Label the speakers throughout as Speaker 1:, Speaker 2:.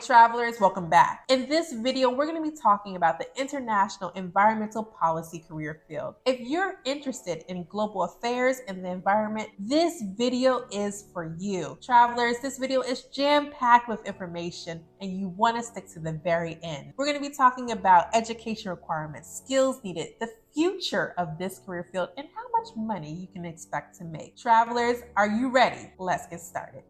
Speaker 1: travelers, welcome back. In this video, we're going to be talking about the international environmental policy career field. If you're interested in global affairs and the environment, this video is for you. Travelers, this video is jam-packed with information and you want to stick to the very end. We're going to be talking about education requirements, skills needed, the future of this career field, and how much money you can expect to make. Travelers, are you ready? Let's get started.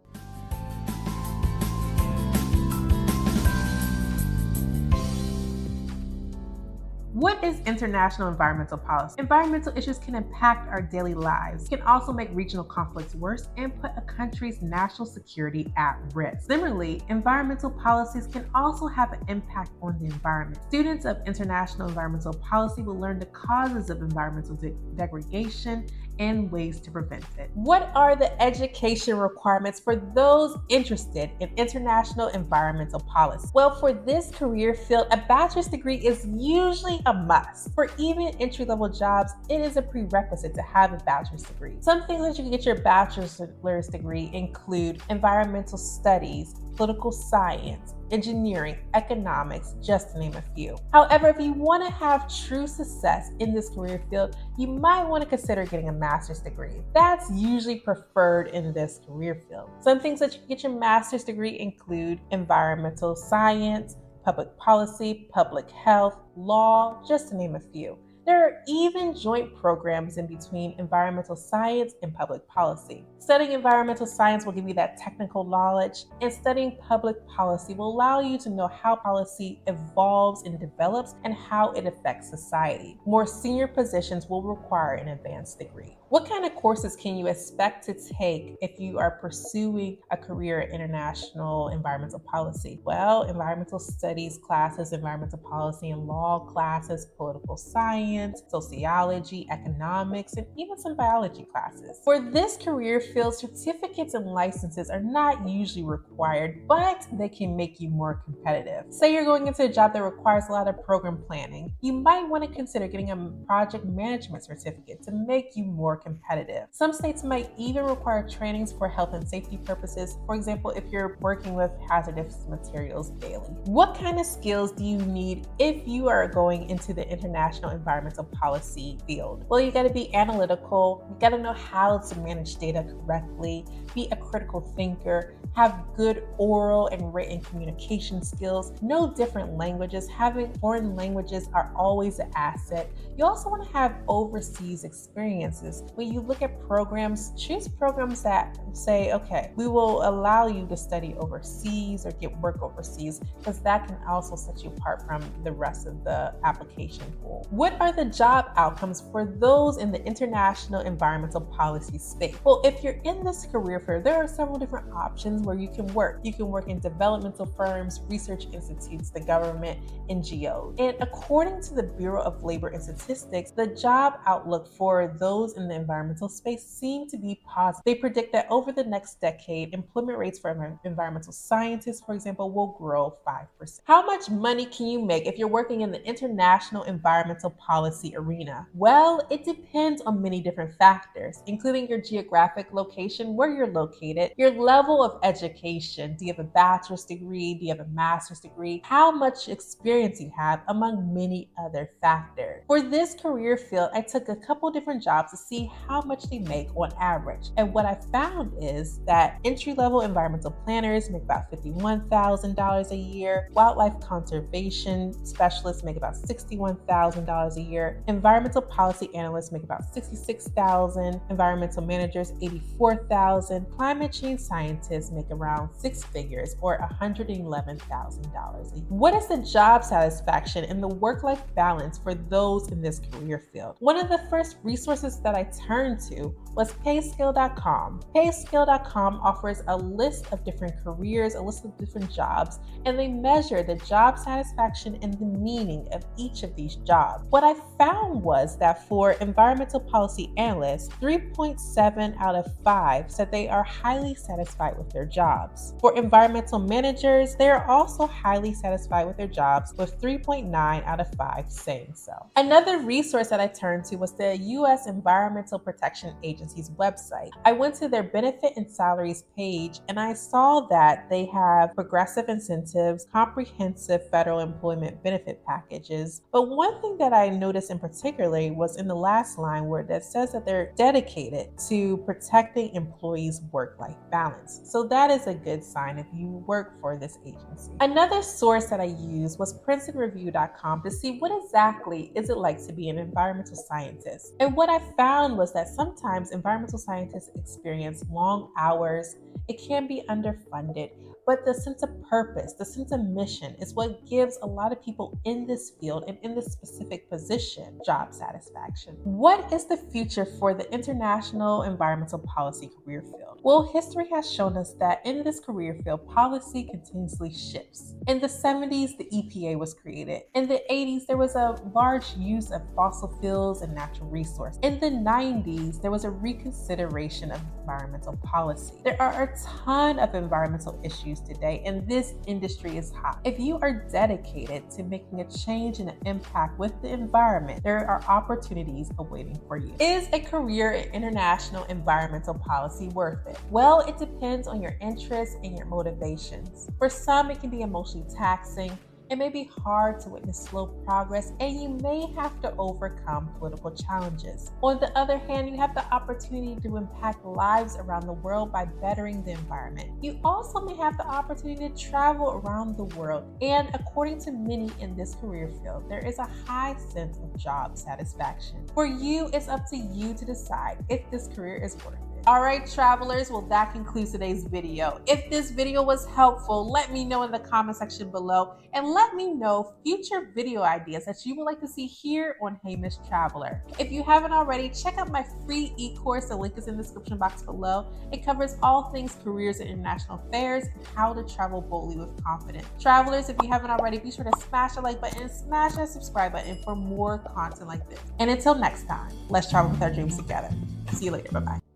Speaker 1: What is international environmental policy? Environmental issues can impact our daily lives. It can also make regional conflicts worse and put a country's national security at risk. Similarly, environmental policies can also have an impact on the environment. Students of international environmental policy will learn the causes of environmental degradation and ways to prevent it. What are the education requirements for those interested in international environmental policy? Well, for this career field, a bachelor's degree is usually a must. For even entry-level jobs, it is a prerequisite to have a bachelor's degree. Some things that you can get your bachelor's degree include environmental studies, political science, engineering, economics, just to name a few. However, if you want to have true success in this career field, you might want to consider getting a master's degree. That's usually preferred in this career field. Some things that you can get your master's degree include environmental science, public policy, public health, law, just to name a few. There are even joint programs in between environmental science and public policy. Studying environmental science will give you that technical knowledge, and studying public policy will allow you to know how policy evolves and develops and how it affects society. More senior positions will require an advanced degree. What kind of courses can you expect to take if you are pursuing a career in international environmental policy? Well, environmental studies classes, environmental policy and law classes, political science, sociology, economics, and even some biology classes. For this career field, certificates and licenses are not usually required, but they can make you more competitive. Say you're going into a job that requires a lot of program planning. You might want to consider getting a project management certificate to make you more competitive. Some states might even require trainings for health and safety purposes. For example, if you're working with hazardous materials daily. What kind of skills do you need if you are going into the international environmental policy field? Well, you got to be analytical. You got to know how to manage data correctly, be a critical thinker, have good oral and written communication skills, know different languages. Having foreign languages are always an asset. You also want to have overseas experiences. When you look at programs, choose programs that say, okay, we will allow you to study overseas or get work overseas, because that can also set you apart from the rest of the application pool. What are the job outcomes for those in the international environmental policy space? Well, if you're in this career field, there are several different options where you can work. You can work in developmental firms, research institutes, the government, NGOs. And according to the Bureau of Labor and Statistics, the job outlook for those in the environmental space seem to be positive. They predict that over the next decade, employment rates for environmental scientists, for example, will grow 5%. How much money can you make if you're working in the international environmental policy arena? Well, it depends on many different factors, including your geographic location, where you're located, your level of education. Do you have a bachelor's degree? Do you have a master's degree? How much experience you have, among many other factors. For this career field, I took a couple different jobs to see how much they make on average. And what I found is that entry-level environmental planners make about $51,000 a year. Wildlife conservation specialists make about $61,000 a year. Environmental policy analysts make about $66,000. Environmental managers, $84,000. Climate change scientists make around six figures, or $111,000 a year. What is the job satisfaction and the work-life balance for those in this career field? One of the first resources that I turned to was payscale.com. Payscale.com offers a list of different careers, a list of different jobs, and they measure the job satisfaction and the meaning of each of these jobs. What I found was that for environmental policy analysts, 3.7 out of 5 said they are highly satisfied with their jobs. For environmental managers, they are also highly satisfied with their jobs, with 3.9 out of 5 saying so. Another resource that I turned to was the U.S. Environmental Environmental Protection Agency's website. I went to their benefit and salaries page and I saw that they have progressive incentives, comprehensive federal employment benefit packages. But one thing that I noticed in particular was in the last line where that says that they're dedicated to protecting employees' work-life balance. So that is a good sign if you work for this agency. Another source that I used was princetonreview.com to see what exactly is it like to be an environmental scientist. And what I found was that sometimes environmental scientists experience long hours, it can be underfunded, but the sense of purpose, the sense of mission is what gives a lot of people in this field and in this specific position job satisfaction. What is the future for the international environmental policy career field? Well, history has shown us that in this career field, policy continuously shifts. In the 70s, the EPA was created. In the 80s, there was a large use of fossil fuels and natural resources. In the 90s, there was a reconsideration of environmental policy. There are a ton of environmental issues today, and this industry is hot. If you are dedicated to making a change and an impact with the environment, there are opportunities awaiting for you. Is a career in international environmental policy worth it? Well, it depends on your interests and your motivations. For some, it can be emotionally taxing. It may be hard to witness slow progress, and you may have to overcome political challenges. On the other hand, you have the opportunity to impact lives around the world by bettering the environment. You also may have the opportunity to travel around the world, and according to many in this career field, there is a high sense of job satisfaction. For you, it's up to you to decide if this career is worth it. All right, travelers, well, that concludes today's video. If this video was helpful, let me know in the comment section below, and let me know future video ideas that you would like to see here on Hey Miss Traveler. If you haven't already, check out my free e-course. The link is in the description box below. It covers all things careers and international affairs and how to travel boldly with confidence. Travelers, if you haven't already, be sure to smash the like button and smash that subscribe button for more content like this. And until next time, let's travel with our dreams together. See you later. Bye-bye.